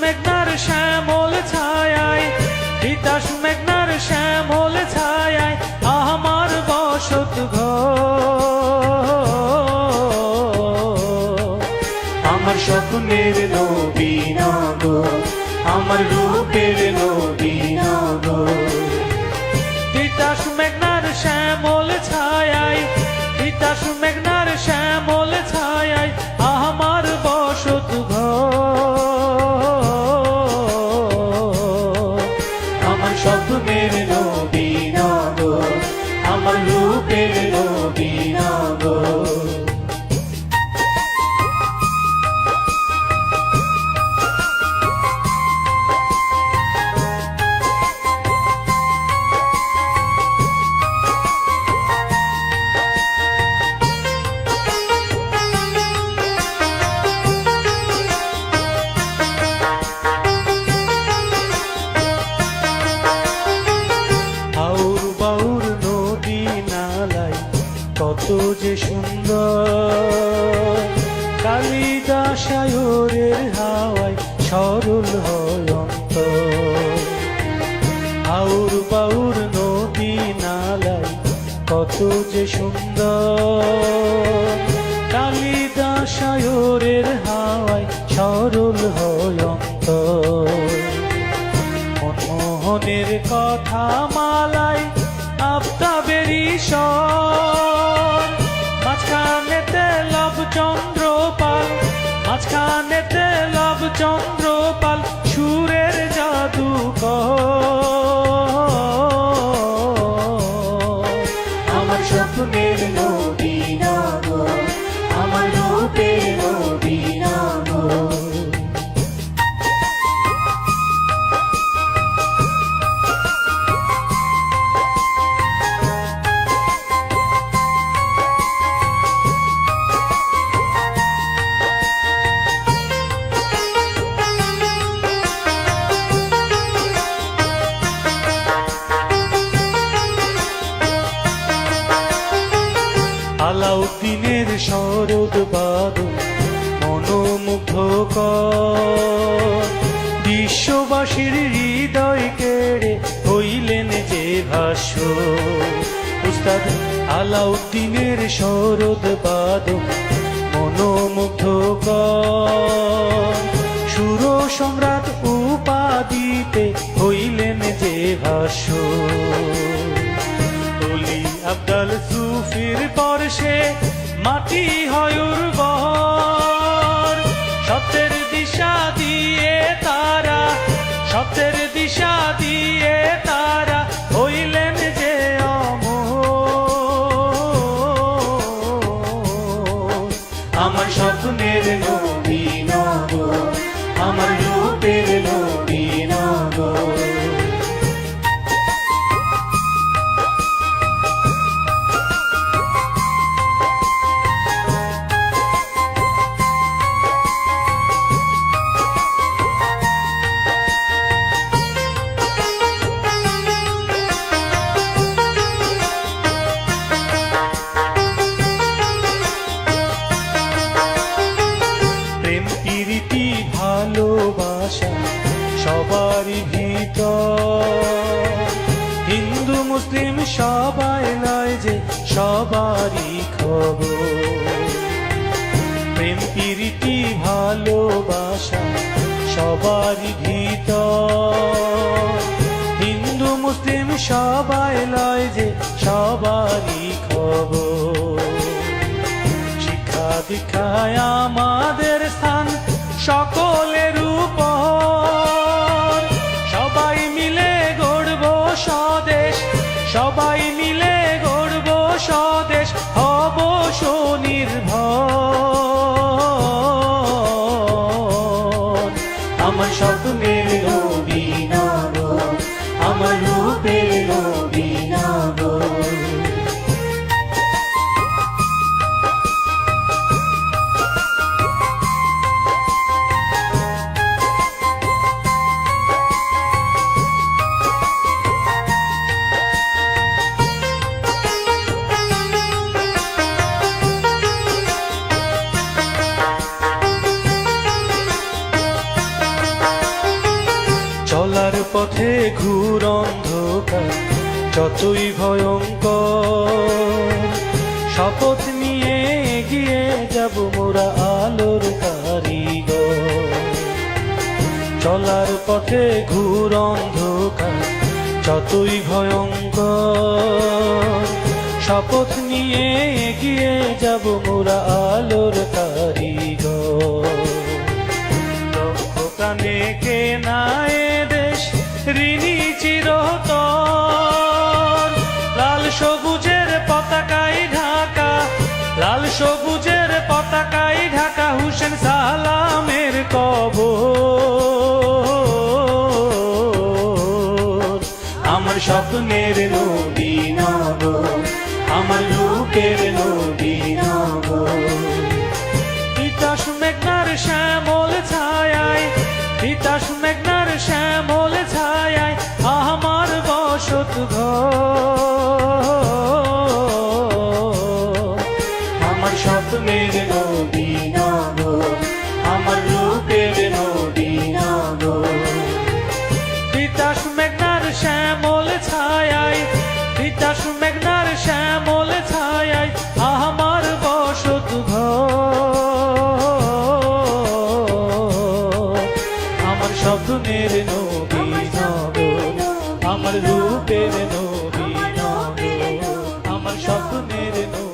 মেঘনার শ্যামল ছায়ায়, তিতাস মেঘনার শ্যামল ছায়ায় আমার বসত ঘর। আমার স্বপ্নের নবীনগর, আমার রূপের নবীনগর। তিতাস মেঘনার শ্যামল ছায়ায়, তিতাস মেঘনার শ্যামল ছায়ায় আমার বসত ঘর। আমার স্বপ্নের নবীনগর, আমার রূপের নবীনগর। কত যে সুন্দর, কালিদাসায়রের হাওয়ায় সরল হয় অন্তর। আউর বাউর নদী নালায় কত যে সুন্দর, কালিদাসায়রের হাওয়ায় সরল হয় অন্তর। মনমোহনের কথা মালায় আফতাবেরই স্বর, মাঝখানেতে লব চন্দ্রপাল, মাঝখানেতে লব চন্দ্রপাল সুরের জাদুকর। আমার স্বপ্নের নবীনগর, আমার রূপের নবীনগর। আলাউদ্দিনের শরৎ বাদল মনোমুগ্ধকর, বিশ্ববাসীর হৃদয় কেড়ে হইলেন যে ভাষ্য। উস্তাদ আলাউদ্দিনের শরৎ বাদল মনোমুগ্ধকর, সুর সম্রাট উপাধিতে হইলেন যে ভাষ্য। আব্দাল সুফির পরশে মাটি হয় উর্বর, সত্যের দিশা দিয়ে তারা, সত্যের দিশা দিয়ে তারা হইলেন যে অমর। আমার স্বপ্নের নবীনগর, আমার রূপের নবীনগর। ভালোবাসা সবারই ভিতর, হিন্দু মুসলিম সবাই লয় যে সবারই খবর। প্রেম প্রীতি ভালোবাসা সবারই ভিতর, হিন্দু মুসলিম সবাই লয় যে সবারই খবর। শিক্ষা দীক্ষায় আমাদের স্থান সকলের উপর, সবাই মিলে গড়ব স্বদেশ, সবাই মিলে গড়ব স্বদেশ, হব স্বনির্ভর। আমার স্বপ্নের নবীনগর, আমার রূপের নবীনগর। চলার পথে ঘুর অন্ধকার যতই ভয়ঙ্কর, শপথ নিয়ে এগিয়ে যাব মোরা আলোর কারিগর। চলার পথে ঘুর অন্ধকার যতই ভয়ঙ্কর, শপথ নিয়ে এগিয়ে যাব মোরা আলোর কারিগর। লক্ষ প্রাণে কেনা এ দেশ ঋণী চিরতর, লাল সবুজের পতাকায় ঢাকা, লাল সবুজের পতাকায় ঢাকা হুসেন সালামের কবর। আমার স্বপ্নের নবীনগর, আমার রূপের নবীনগর। তিতাস মেঘনার শ্যামল ছায়ায়, তিতাস মেঘনার শ্যামল ছায়ায় আমার বসত ঘর। আমার স্বপ্নের নবীনগর, আমার রূপের নবীনগর। তিতাস মেঘনার শ্যামল ছায়ায়, তিতাস মেঘনার শ্যামল ছায়ায় আমার বসত ঘর। আমার স্বপ্নের নবীনগর, আমার রূপের নবীনগর, আমার স্বপ্নের নবীনগর।